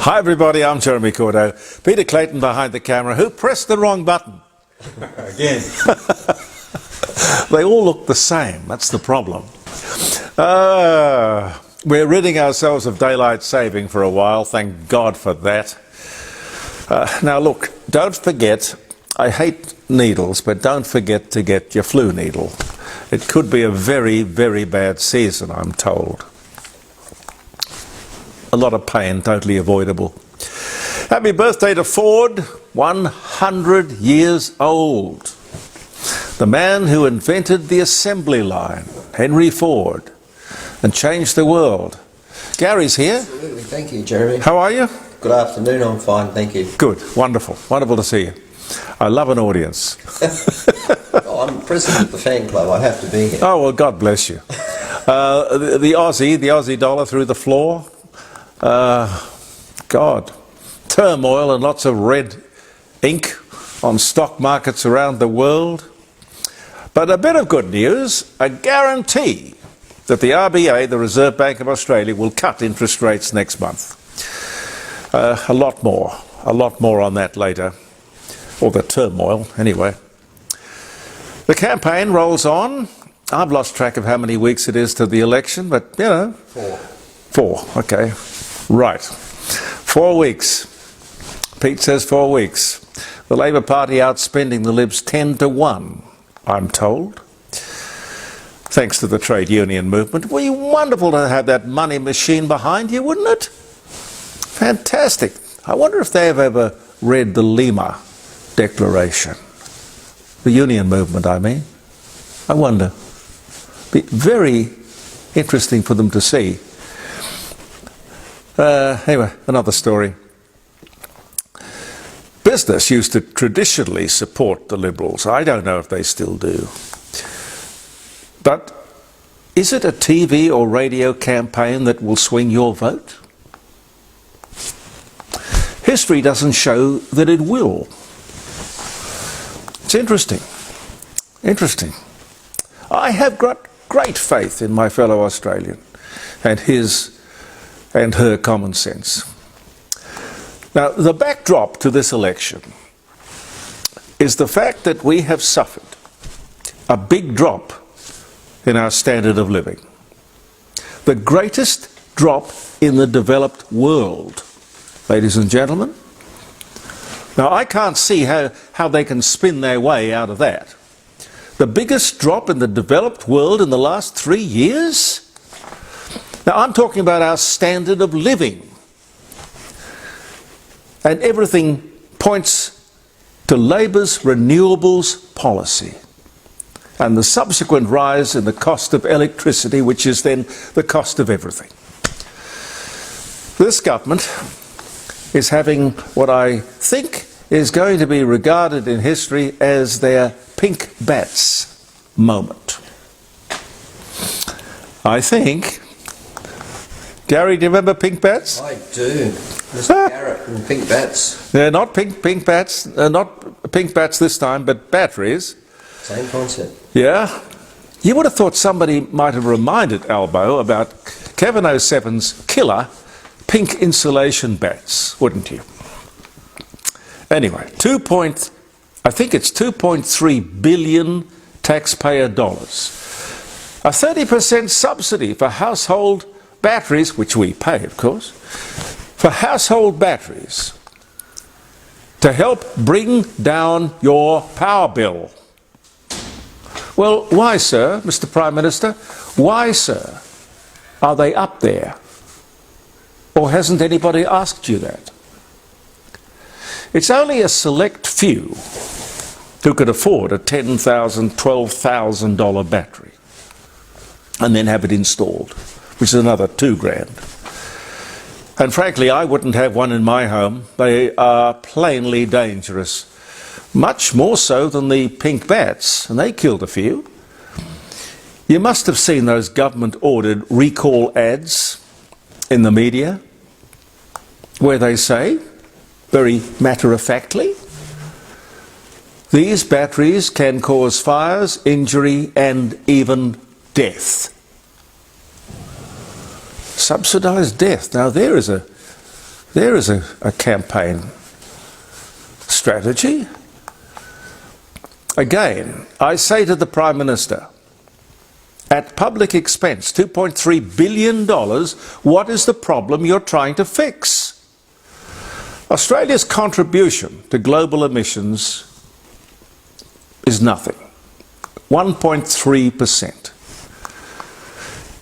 Hi everybody, I'm Jeremy Cordeaux. Peter Clayton behind the camera. Who pressed the wrong button? Again. They all look the same, that's the problem. We're ridding ourselves of daylight saving for a while, thank God for that. Now look, don't forget, I hate needles, but don't forget to get your flu needle. It could be a very, very bad season, I'm told. A lot of pain, totally avoidable. Happy birthday to Ford, 100 years old. The man who invented the assembly line, Henry Ford, and changed the world. Gary's here. Absolutely, thank you, Jeremy. How are you? Good afternoon, I'm fine, thank you. Good, wonderful, wonderful to see you. I love an audience. Oh, I'm president of the fan club, I have to be here. Oh, well, God bless you. The Aussie dollar through the floor. God, turmoil and lots of red ink on stock markets around the world. But a bit of good news, a guarantee that the RBA, the Reserve Bank of Australia, will cut interest rates next month. A lot more on that later, or the turmoil anyway. The campaign rolls on. I've lost track of how many weeks it is to the election, but you know. 4, okay. Right. 4 weeks. Pete says 4 weeks. The Labor Party outspending the Libs 10-1, I'm told. Thanks to the trade union movement. Well, you wonderful to have that money machine behind you, wouldn't it? Fantastic. I wonder if they've ever read the Lima Declaration. The union movement, I mean. I wonder. Be very interesting for them to see. Anyway, another story. Business used to traditionally support the Liberals. I don't know if they still do. But is it a TV or radio campaign that will swing your vote? History doesn't show that it will. It's interesting. Interesting. I have got great faith in my fellow Australian and his and her common sense. Now, the backdrop to this election is the fact that we have suffered a big drop in our standard of living. The greatest drop in the developed world, ladies and gentlemen. Now, I can't see how they can spin their way out of that. The biggest drop in the developed world in the last 3 years? Now, I'm talking about our standard of living. And everything points to Labor's renewables policy and the subsequent rise in the cost of electricity, which is then the cost of everything. This government is having what I think is going to be regarded in history as their pink bats moment. I think. Gary, do you remember pink bats? I do. Mr. Garrett and pink bats. They're not pink bats, not pink bats this time, but batteries. Same concept. Yeah. You would have thought somebody might have reminded Albo about Kevin 07's killer pink insulation bats, wouldn't you? Anyway, I think it's 2.3 billion taxpayer dollars. A 30% subsidy for household batteries, which we pay, of course, for household batteries to help bring down your power bill. Well, why, sir, Mr. Prime Minister? Why, sir, are they up there? Or hasn't anybody asked you that? It's only a select few who could afford a $10,000, $12,000 battery and then have it installed, which is another $2,000. And frankly, I wouldn't have one in my home. They are plainly dangerous. Much more so than the pink bats, and they killed a few. You must have seen those government-ordered recall ads in the media, where they say, very matter-of-factly, these batteries can cause fires, injury, and even death. Subsidised death. Now there is a There is a campaign strategy. Again, I say to the Prime Minister, at public expense, $2.3 billion, what is the problem you're trying to fix? Australia's contribution to global emissions is nothing, 1.3%.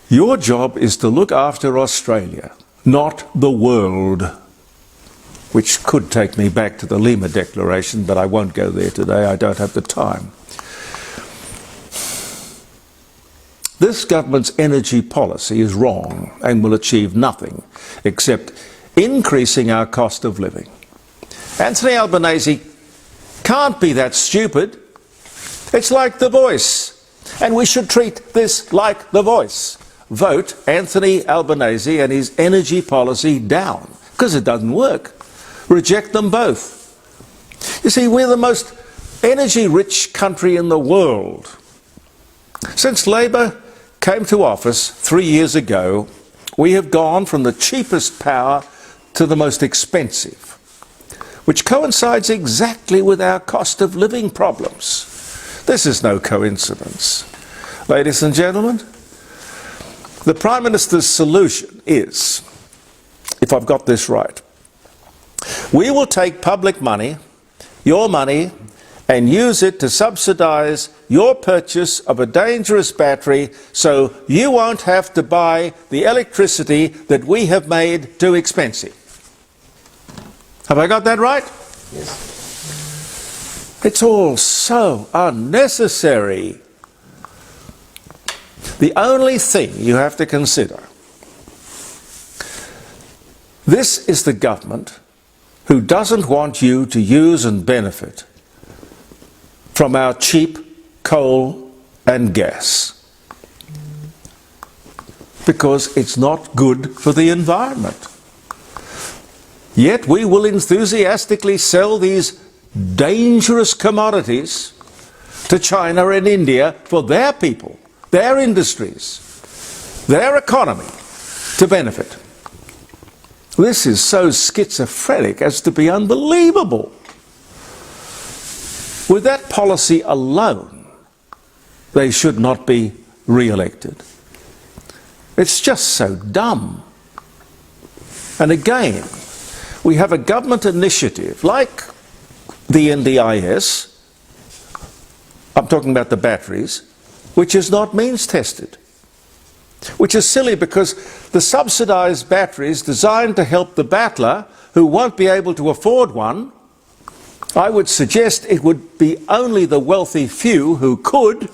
Your job is to look after Australia, not the world, which could take me back to the Lima Declaration, but I won't go there today, I don't have the time. This government's energy policy is wrong and will achieve nothing except increasing our cost of living. Anthony Albanese can't be that stupid. It's like The Voice, and we should treat this like The Voice. Vote Anthony Albanese and his energy policy down, because it doesn't work. Reject them both. You see, we're the most energy-rich country in the world. Since Labor came to office 3 years ago, we have gone from the cheapest power to the most expensive, which coincides exactly with our cost of living problems. This is no coincidence. Ladies and gentlemen, the Prime Minister's solution is, if I've got this right, we will take public money, your money, and use it to subsidise your purchase of a dangerous battery so you won't have to buy the electricity that we have made too expensive. Have I got that right? Yes. It's all so unnecessary. The only thing you have to consider, this is the government who doesn't want you to use and benefit from our cheap coal and gas, because it's not good for the environment. Yet we will enthusiastically sell these dangerous commodities to China and India for their people, their industries, their economy to benefit. This is so schizophrenic as to be unbelievable. With that policy alone, they should not be re-elected. It's just so dumb. And again, we have a government initiative like the NDIS, I'm talking about the batteries, which is not means tested, which is silly because the subsidised batteries designed to help the battler who won't be able to afford one, I would suggest it would be only the wealthy few who could.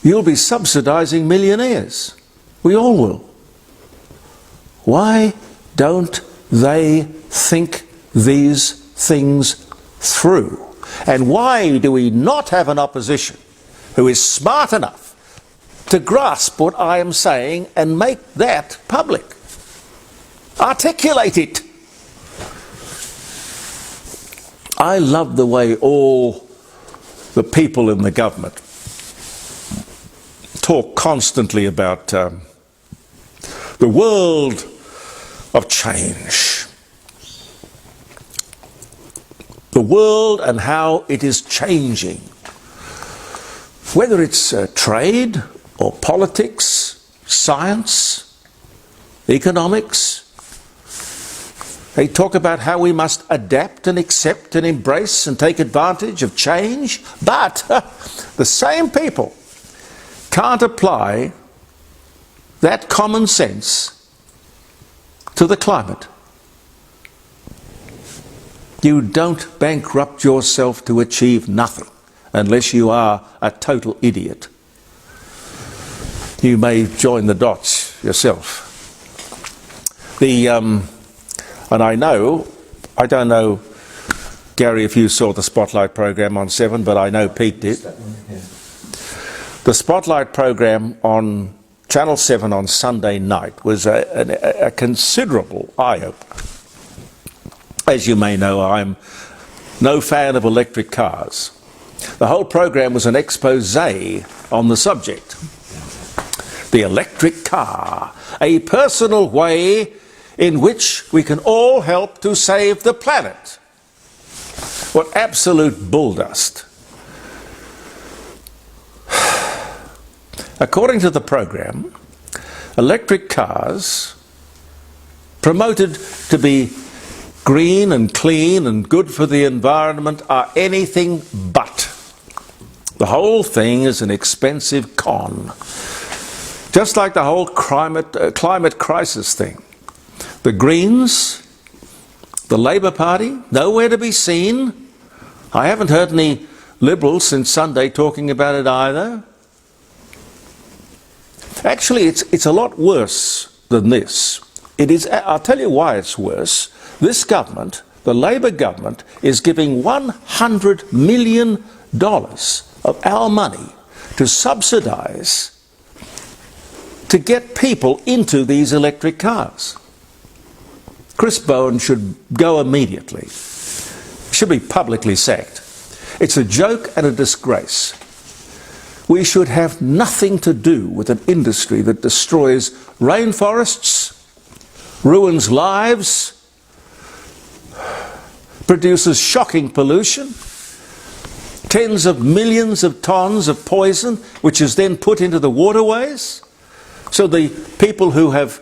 You'll be subsidising millionaires. We all will. Why don't they think these things through? And why do we not have an opposition who is smart enough to grasp what I am saying and make that public? Articulate it. I love the way all the people in the government talk constantly about the world of change. The world and how it is changing. Whether it's trade or politics, science, economics. They talk about how we must adapt and accept and embrace and take advantage of change. But the same people can't apply that common sense to the climate. You don't bankrupt yourself to achieve nothing unless you are a total idiot. You may join the dots yourself. And I don't know, Gary, if you saw the Spotlight program on 7, but I know Pete did. The Spotlight program on Channel 7 on Sunday night was a considerable eye-opener. As you may know, I'm no fan of electric cars. The whole program was an expose on the subject. The electric car, a personal way in which we can all help to save the planet. What absolute bulldust. According to the program, electric cars, promoted to be green and clean and good for the environment, are anything but. The whole thing is an expensive con. Just like the whole climate crisis thing. The Greens, the Labour Party, nowhere to be seen. I haven't heard any Liberals since Sunday talking about it either. Actually, it's a lot worse than this. It is. I'll tell you why it's worse. This government, the Labour government, is giving $100 million of our money to subsidise, to get people into these electric cars. Chris Bowen should go immediately. Should be publicly sacked. It's a joke and a disgrace. We should have nothing to do with an industry that destroys rainforests, ruins lives, produces shocking pollution, tens of millions of tons of poison, which is then put into the waterways. So the people who have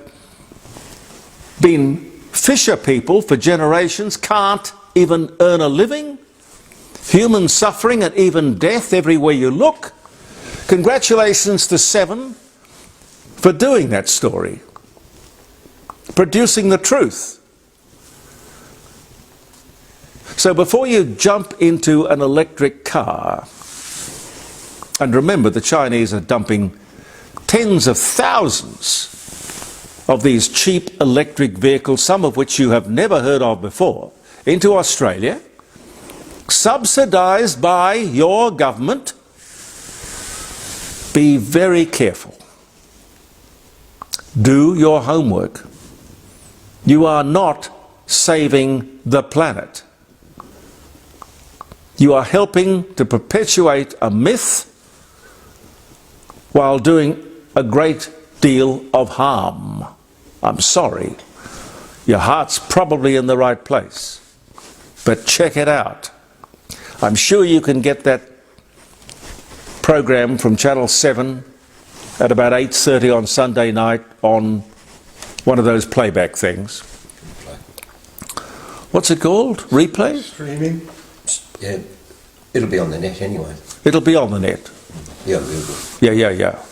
been fisher people for generations can't even earn a living. Human suffering and even death everywhere you look. Congratulations to Seven for doing that story, producing the truth. So before you jump into an electric car, and remember the Chinese are dumping tens of thousands of these cheap electric vehicles, some of which you have never heard of before, into Australia, subsidised by your government. Be very careful. Do your homework. You are not saving the planet. You are helping to perpetuate a myth while doing a great deal of harm. I'm sorry. Your heart's probably in the right place. But check it out. I'm sure you can get that program from Channel 7 at about 8:30 on Sunday night on one of those playback things. What's it called? Replay? Streaming? Yeah, it'll be on the net anyway. It'll be on the net. Yeah, it'll be.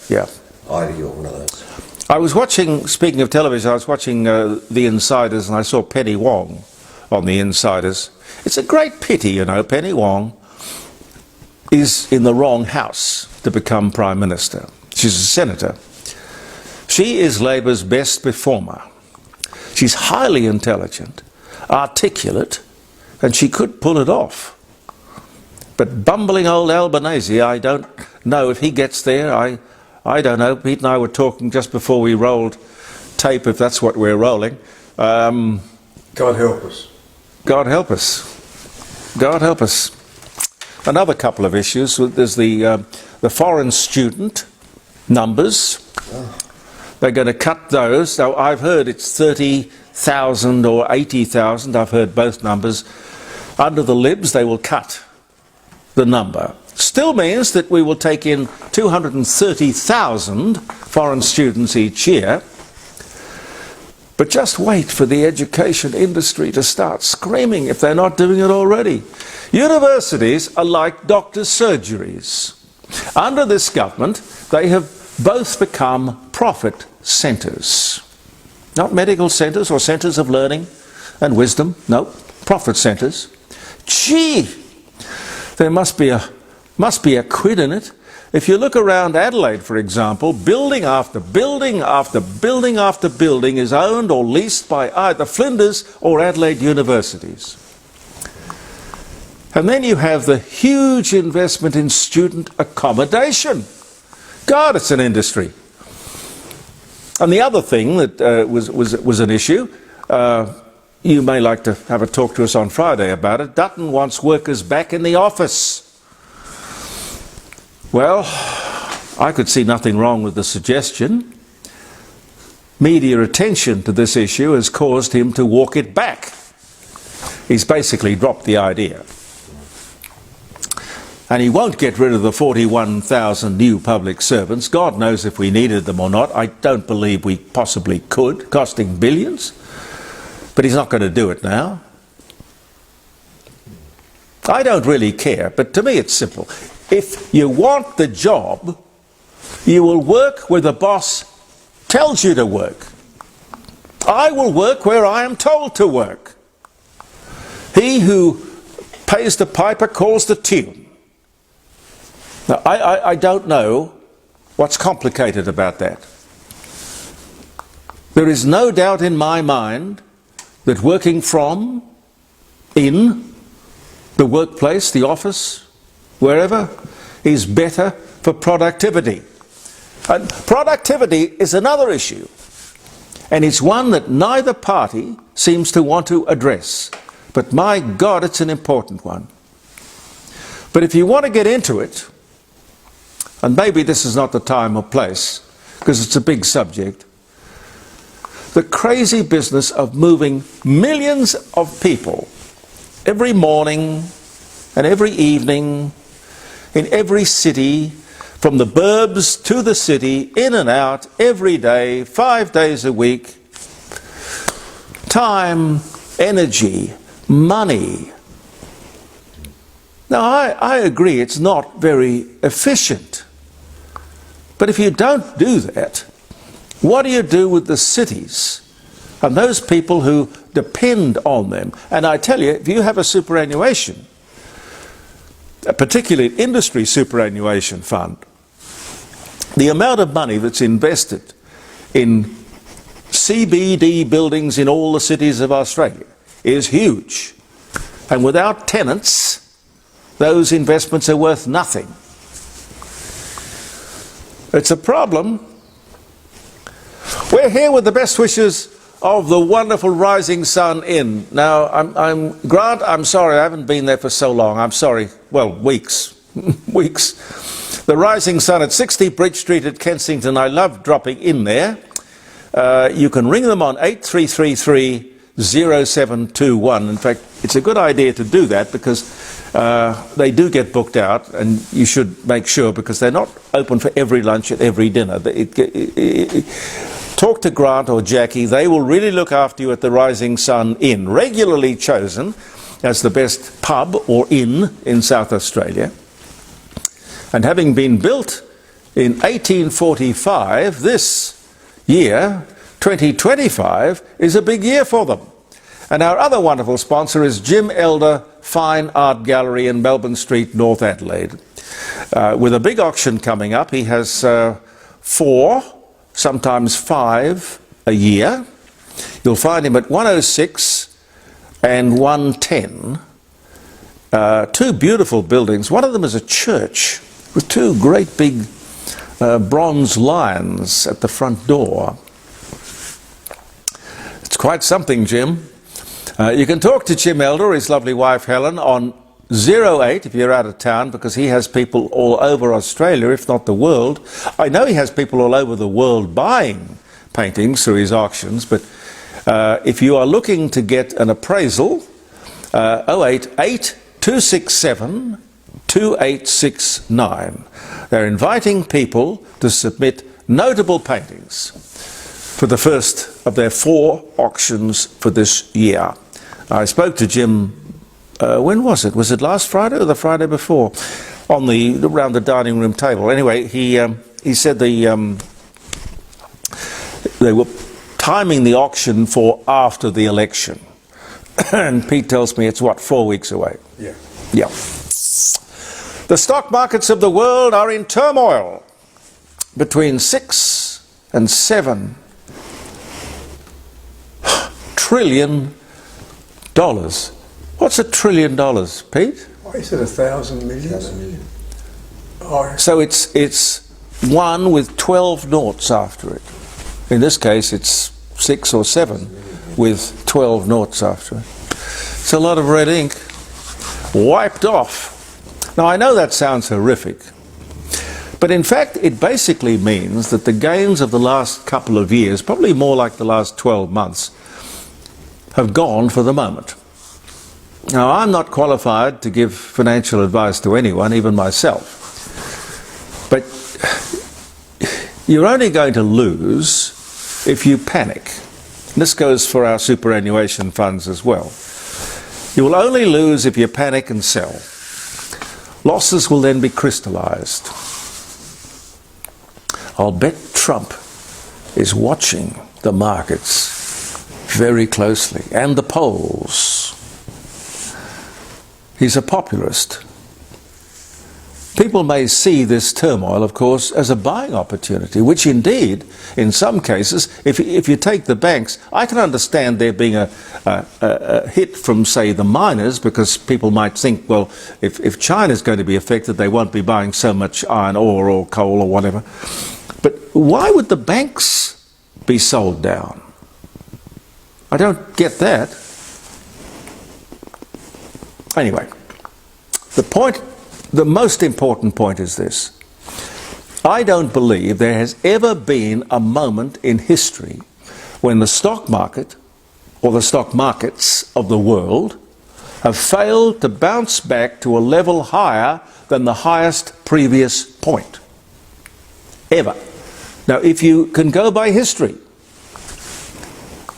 Yeah. Ivy or one of those. I was watching, speaking of television, I was watching The Insiders, and I saw Penny Wong on The Insiders. It's a great pity, you know, Penny Wong is in the wrong house to become Prime Minister. She's a senator. She is Labour's best performer. She's highly intelligent, articulate, and she could pull it off. But bumbling old Albanese, I don't know if he gets there. I don't know. Pete and I were talking just before we rolled tape, if that's what we're rolling. God help us. God help us. God help us. Another couple of issues. There's the foreign student numbers. They're going to cut those. Now, I've heard it's 30,000 or 80,000. I've heard both numbers. Under the Libs, they will cut the number. Still means that we will take in 230,000 foreign students each year. But just wait for the education industry to start screaming if they're not doing it already. Universities are like doctors' surgeries. Under this government, they have both become profit centres. Not medical centres or centres of learning and wisdom. No, profit centres. Gee, there must be a quid in it. If you look around Adelaide, for example, building after building after building after building is owned or leased by either Flinders or Adelaide universities. And then you have the huge investment in student accommodation. God, it's an industry. And the other thing that was an issue, you may like to have a talk to us on Friday about it. Dutton wants workers back in the office. Well, I could see nothing wrong with the suggestion. media attention to this issue has caused him to walk it back. He's basically dropped the idea. And he won't get rid of the 41,000 new public servants. God knows if we needed them or not. I don't believe we possibly could, costing billions. But he's not going to do it now. I don't really care, but to me it's simple. If you want the job, you will work where the boss tells you to work. I will work where I am told to work. He who pays the piper calls the tune. Now, I don't know what's complicated about that. There is no doubt in my mind that working from, in, the workplace, the office, wherever, is better for productivity. And productivity is another issue, and it's one that neither party seems to want to address. But my God, it's an important one. But if you want to get into it, and maybe this is not the time or place, because it's a big subject, the crazy business of moving millions of people every morning and every evening in every city, from the burbs to the city, in and out, every day, 5 days a week. Time, energy, money. Now, I agree it's not very efficient. But if you don't do that, what do you do with the cities and those people who depend on them? And I tell you, if you have a superannuation, a particularly industry superannuation fund, the amount of money that's invested in CBD buildings in all the cities of Australia is huge. And without tenants, those investments are worth nothing. It's a problem. We're here with the best wishes of the wonderful Rising Sun Inn. Now, Grant, I'm sorry, I haven't been there for so long. I'm sorry. Well, weeks. Weeks. The Rising Sun at 60 Bridge Street at Kensington. I love dropping in there. You can ring them on 8333 0721. In fact, it's a good idea to do that because they do get booked out, and you should make sure, because they're not open for every lunch and every dinner. Talk to Grant or Jackie. They will really look after you at the Rising Sun Inn, regularly chosen as the best pub or inn in South Australia. And having been built in 1845, this year, 2025, is a big year for them. And our other wonderful sponsor is Jim Elder Fine Art Gallery in Melbourne Street, North Adelaide. With a big auction coming up, he has 4, sometimes 5 a year. You'll find him at 106 and 110. 2 beautiful buildings. One of them is a church with 2 great big bronze lions at the front door. It's quite something, Jim. You can talk to Jim Elder or his lovely wife Helen on 08 if you're out of town, because he has people all over Australia, if not the world. I know he has people all over the world buying paintings through his auctions, but if you are looking to get an appraisal, 088 267 2869. They're inviting people to submit notable paintings for the first of their 4 auctions for this year. I spoke to Jim, when was it? Was it last Friday or the Friday before? Around the dining room table. Anyway, he said they were timing the auction for after the election. And Pete tells me it's, 4 weeks away? Yeah. Yeah. The stock markets of the world are in turmoil. Between $6 and $7 trillion. What's $1 trillion, Pete? What is it, 1,000 million? Oh, So it's 1 with 12 noughts after it. In this case, it's 6 or 7 with 12 noughts after it. It's a lot of red ink wiped off. Now, I know that sounds horrific, But in fact, it basically means that the gains of the last couple of years, probably more like the last 12 months, have gone for the moment. Now, I'm not qualified to give financial advice to anyone, even myself. But you're only going to lose if you panic. This goes for our superannuation funds as well. You will only lose if you panic and sell. Losses will then be crystallized. I'll bet Trump is watching the markets very closely, and the polls. He's a populist. People may see this turmoil, of course, as a buying opportunity, which indeed, in some cases, if you take the banks, I can understand there being a hit from, say, the miners, because people might think, well, if China's going to be affected, they won't be buying so much iron ore or coal or whatever. But why would the banks be sold down? I don't get that. Anyway, the most important point is this. I don't believe there has ever been a moment in history when the stock market or the stock markets of the world have failed to bounce back to a level higher than the highest previous point. Ever. Now, if you can go by history,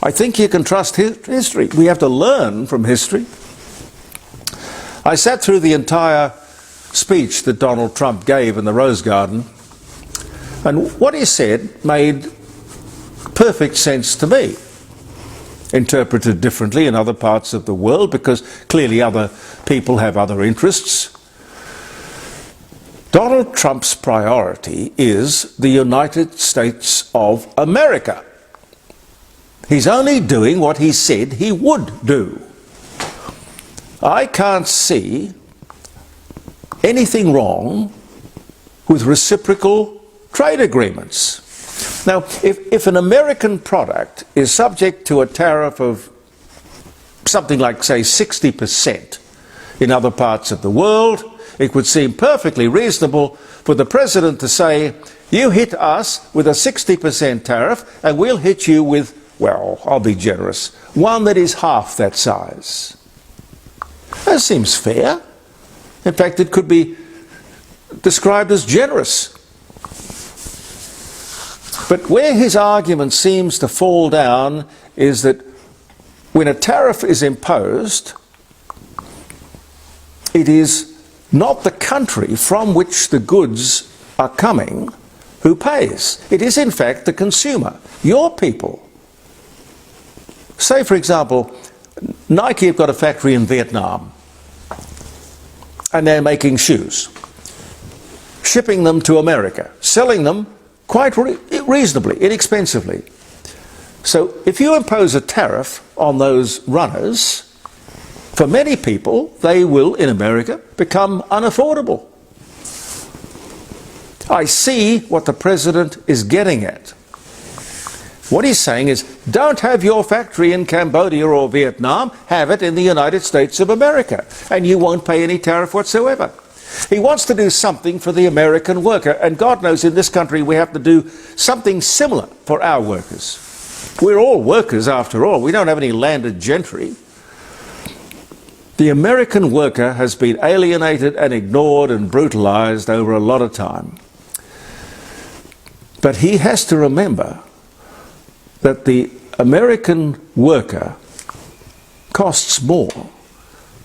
I think you can trust history. We have to learn from history. I sat through the entire speech that Donald Trump gave in the Rose Garden, and what he said made perfect sense to me, interpreted differently in other parts of the world, because clearly other people have other interests. Donald Trump's priority is the United States of America. He's only doing what he said he would do. I can't see anything wrong with reciprocal trade agreements. Now, if an American product is subject to a tariff of something like, say, 60% in other parts of the world, it would seem perfectly reasonable for the president to say, you hit us with a 60% tariff and we'll hit you with, well, I'll be generous, one that is half that size. That seems fair. In fact, it could be described as generous. But where his argument seems to fall down is that when a tariff is imposed, it is not the country from which the goods are coming who pays. It is in fact the consumer, your people. Say, for example, Nike have got a factory in Vietnam and they're making shoes, shipping them to America, selling them quite reasonably, inexpensively. So if you impose a tariff on those runners, for many people, they will, in America, become unaffordable. I see what the president is getting at. What he's saying is, don't have your factory in Cambodia or Vietnam, have it in the United States of America, and you won't pay any tariff whatsoever. He wants to do something for the American worker, and God knows in this country we have to do something similar for our workers. We're all workers after all. We don't have any landed gentry. The American worker has been alienated and ignored and brutalized over a lot of time. But he has to remember that the American worker costs more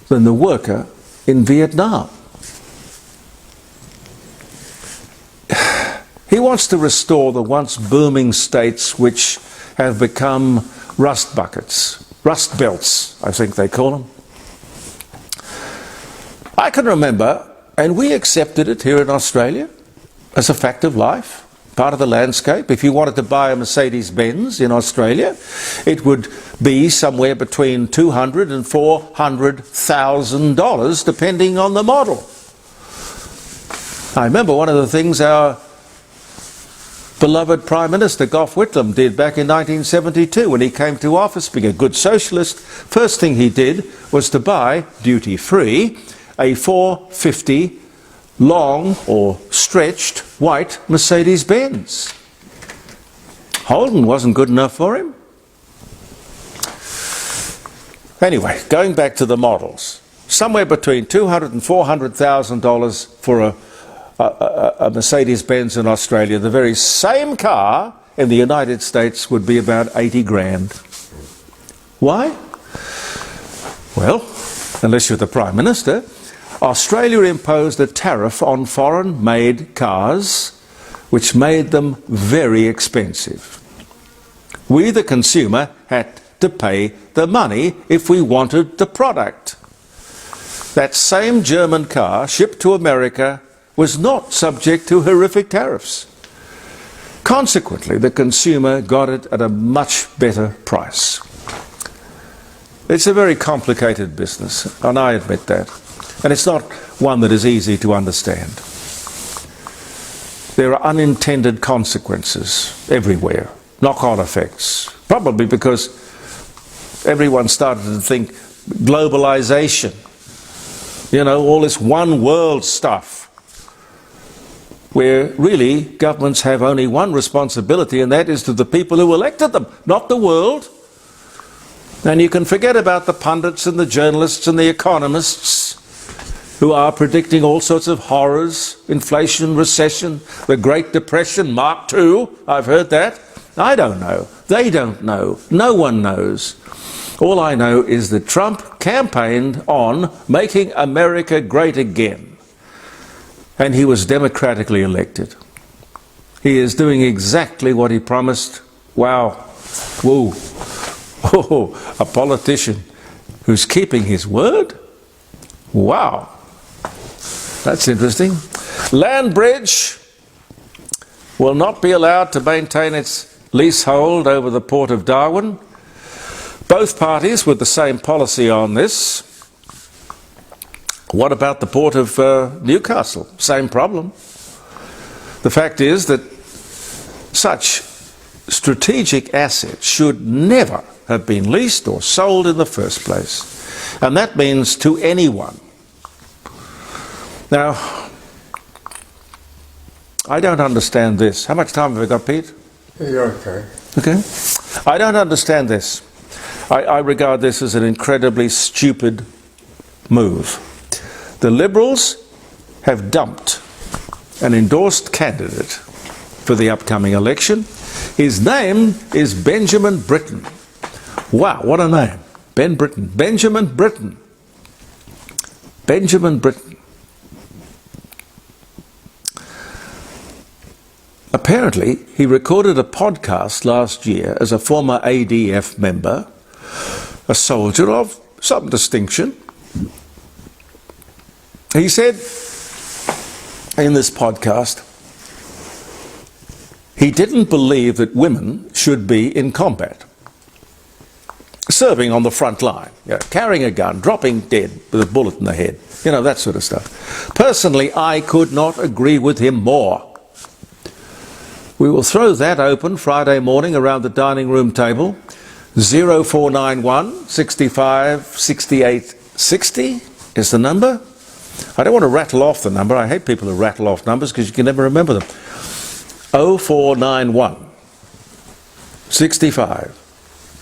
than the worker in Vietnam. He wants to restore the once booming states which have become rust buckets, rust belts, I think they call them. I can remember, and we accepted it here in Australia as a fact of life, part of the landscape. If you wanted to buy a Mercedes-Benz in Australia, it would be somewhere between $200,000 and $400,000, depending on the model. I remember one of the things our beloved Prime Minister Gough Whitlam did back in 1972 when he came to office, being a good socialist. First thing he did was to buy, duty-free, a 450 long or stretched white Mercedes-Benz. Holden wasn't good enough for him. Anyway, going back to the models, somewhere between $200,000 and $400,000 for a Mercedes-Benz in Australia. The very same car in the United States would be about 80 grand. Why? Well, unless you're the Prime Minister, Australia imposed a tariff on foreign-made cars which made them very expensive. We, the consumer, had to pay the money if we wanted the product. That same German car shipped to America was not subject to horrific tariffs. Consequently, the consumer got it at a much better price. It's a very complicated business, and I admit that. And it's not one that is easy to understand. There are unintended consequences everywhere, knock-on effects, probably because everyone started to think globalization, you know, all this one world stuff, where really governments have only one responsibility, and that is to the people who elected them, not the world. And you can forget about the pundits and the journalists and the economists who are predicting all sorts of horrors, inflation, recession, the Great Depression, Mark II, I've heard that. I don't know. They don't know. No one knows. All I know is that Trump campaigned on making America great again. And he was democratically elected. He is doing exactly what he promised. Wow. Woo. Oh, a politician who's keeping his word? Wow. That's interesting. Land Bridge will not be allowed to maintain its leasehold over the Port of Darwin. Both parties with the same policy on this. What about the Port of Newcastle? Same problem. The fact is that such strategic assets should never have been leased or sold in the first place. And that means to anyone. Now, I don't understand this. How much time have we got, Pete? You're okay. Okay. I don't understand this. I regard this as an incredibly stupid move. The Liberals have dumped an endorsed candidate for the upcoming election. His name is Benjamin Britten. Wow, what a name. Benjamin Britten. Benjamin Britten. Apparently, he recorded a podcast last year as a former ADF member, a soldier of some distinction. He said in this podcast, he didn't believe that women should be in combat, serving on the front line, you know, carrying a gun, dropping dead with a bullet in the head, you know, that sort of stuff. Personally, I could not agree with him more. We will throw that open Friday morning around the dining room table. 0491 65 68 60 is the number. I don't want to rattle off the number. I hate people who rattle off numbers because you can never remember them. 0491 65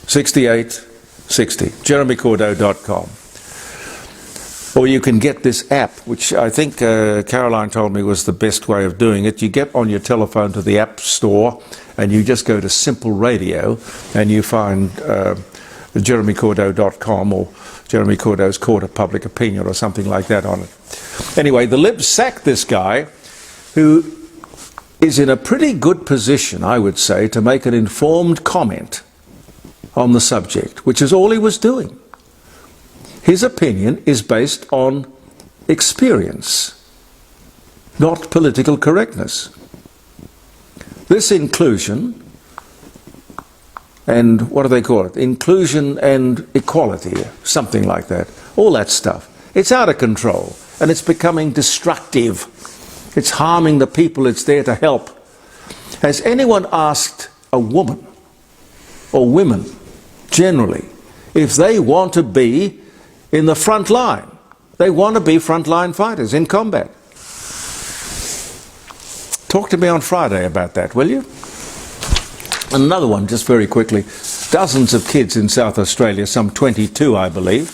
68 60. JeremyCordeaux.com. Or you can get this app, which I think Caroline told me was the best way of doing it. You get on your telephone to the App Store and you just go to Simple Radio and you find JeremyCordeaux.com or Jeremy Cordeaux's Court of Public Opinion or something like that on it. Anyway, the Libs sacked this guy who is in a pretty good position, I would say, to make an informed comment on the subject, which is all he was doing. His opinion is based on experience, not political correctness. This inclusion and what do they call it? Inclusion and equality, something like that. All that stuff. It's out of control and it's becoming destructive. It's harming the people it's there to help. Has anyone asked a woman or women generally if they want to be in the front line? They want to be frontline fighters in combat. Talk to me on Friday about that, will you? Another one, just very quickly. Dozens of kids in South Australia, some 22 I believe,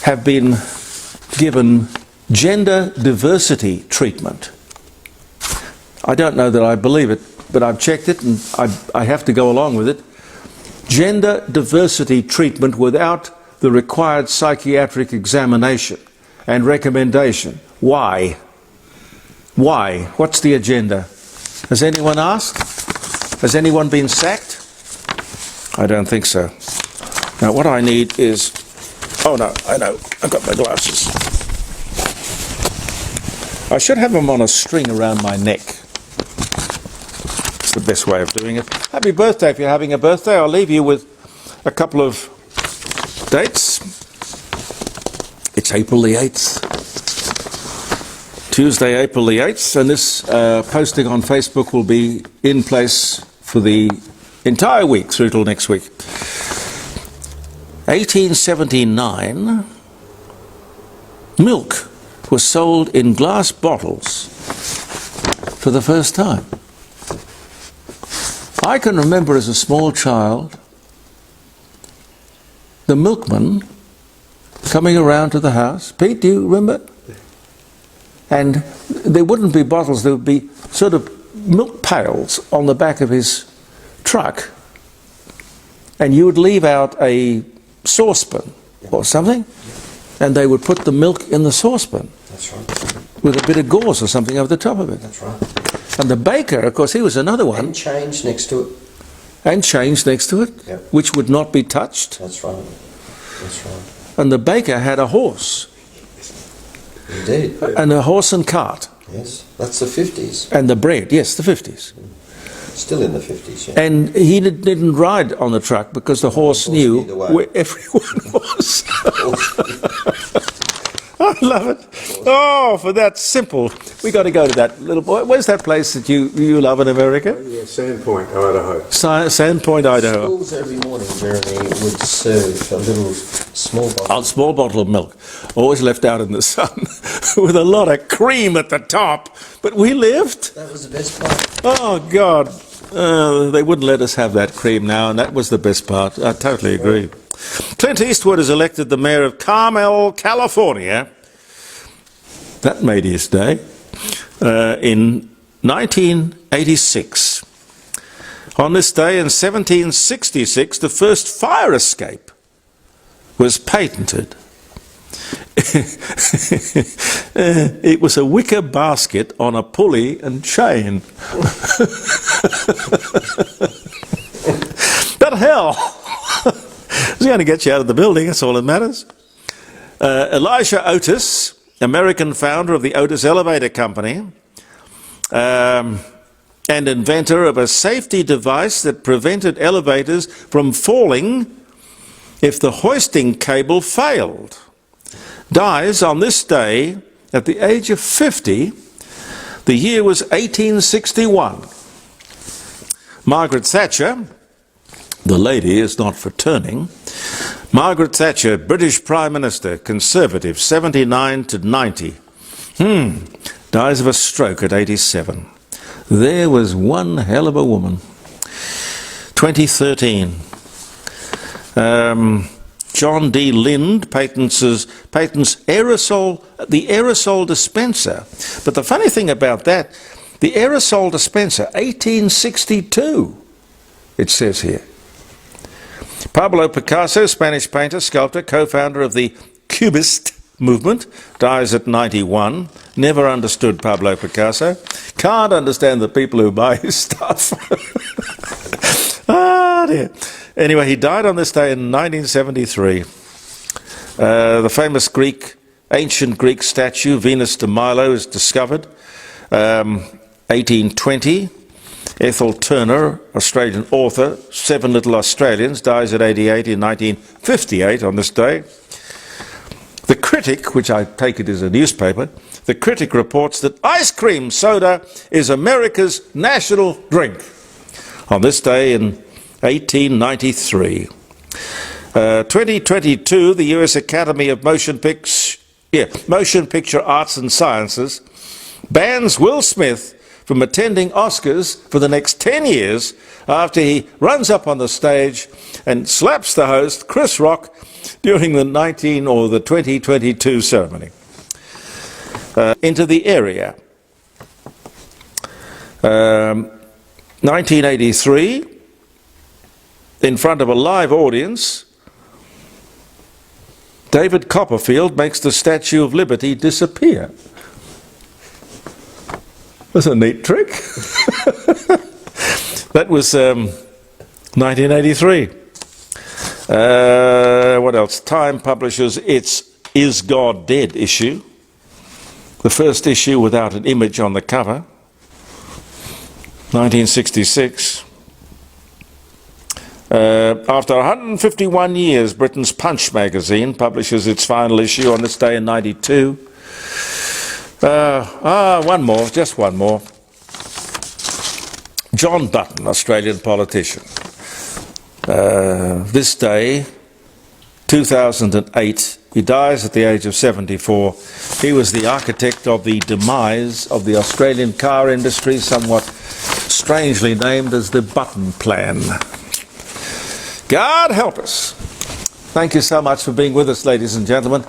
have been given gender diversity treatment. I don't know that I believe it, but I've checked it and I have to go along with it. Gender diversity treatment without the required psychiatric examination and recommendation. Why? Why? What's the agenda? Has anyone asked? Has anyone been sacked? I don't think so. Now what I need is... Oh no, I know. I've got my glasses. I should have them on a string around my neck. It's the best way of doing it. Happy birthday if you're having a birthday. I'll leave you with a couple of dates. It's April the 8th. Tuesday, April the 8th, and this posting on Facebook will be in place for the entire week through till next week. 1879, milk was sold in glass bottles for the first time. I can remember as a small child the milkman coming around to the house. Pete, do you remember? And there wouldn't be bottles, there would be sort of milk pails on the back of his truck, and you would leave out a saucepan or something, and they would put the milk in the saucepan. That's right. With a bit of gauze or something over the top of it. That's right. And the baker, of course, he was another one. And change next to it. And change next to it, Yep. which would not be touched. That's right. That's right. And the baker had a horse. Indeed. And a horse and cart. Yes. That's the 50s. And the bread, yes, the 50s. Still in the 50s, yeah. And he didn't ride on the truck because the horse knew knew the way. where everyone was. I love it. Oh, for that simple. We got to go to that little boy. Where's that place that you love in America? Yeah, Sandpoint, Idaho. Sandpoint, Idaho. Schools every morning, Jeremy, would serve a little small bottle. A small bottle of milk, always left out in the sun, with a lot of cream at the top. But we lived. That was the best part. Oh, God. They wouldn't let us have that cream now, and that was the best part. I totally agree. Clint Eastwood is elected the mayor of Carmel, California. That made his day. In 1986. On this day in 1766, the first fire escape was patented. It was a wicker basket on a pulley and chain. But hell, it's going to get you out of the building, that's all that matters. Elijah Otis, American founder of the Otis Elevator Company, and inventor of a safety device that prevented elevators from falling if the hoisting cable failed, dies on this day at the age of 50. The year was 1861. Margaret Thatcher, the lady is not for turning. Margaret Thatcher, British Prime Minister, Conservative, 79 to 90. Dies of a stroke at 87. There was one hell of a woman. 2013. John D. Lind patents aerosol, the aerosol dispenser. But the funny thing about that, the aerosol dispenser, 1862, it says here. Pablo Picasso, Spanish painter, sculptor, co-founder of the Cubist movement, dies at 91. Never understood Pablo Picasso. Can't understand the people who buy his stuff. Ah, dear. Anyway, he died on this day in 1973. The famous ancient Greek statue, Venus de Milo, is discovered. 1820. Ethel Turner, Australian author, Seven Little Australians, dies at 88 in 1958 on this day. The Critic, which I take it is a newspaper, the Critic reports that ice cream soda is America's national drink on this day in 1893. 2022, the US Academy of Motion Picture Arts and Sciences bans Will Smith from attending Oscars for the next 10 years after he runs up on the stage and slaps the host, Chris Rock, during the 2022 ceremony. Into the area. 1983, in front of a live audience, David Copperfield makes the Statue of Liberty disappear. That's a neat trick. That was 1983. What else? Time publishes its Is God Dead issue. The first issue without an image on the cover. 1966. After 151 years, Britain's Punch magazine publishes its final issue on this day in 92. One more, just one more. John Button, Australian politician. This day, 2008, he dies at the age of 74. He was the architect of the demise of the Australian car industry, somewhat strangely named as the Button Plan. God help us. Thank you so much for being with us, ladies and gentlemen.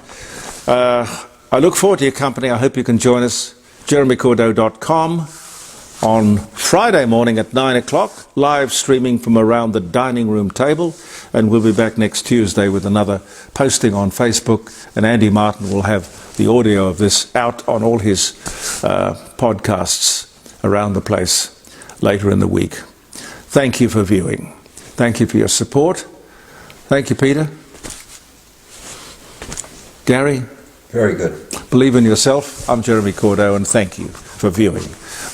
I look forward to your company. I hope you can join us. JeremyCordeaux.com on Friday morning at 9 o'clock, live streaming from around the dining room table. And we'll be back next Tuesday with another posting on Facebook. And Andy Martin will have the audio of this out on all his podcasts around the place later in the week. Thank you for viewing. Thank you for your support. Thank you, Peter. Gary? Very good. Believe in yourself. I'm Jeremy Cordeaux, and thank you for viewing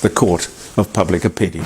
the Court of Public Opinion.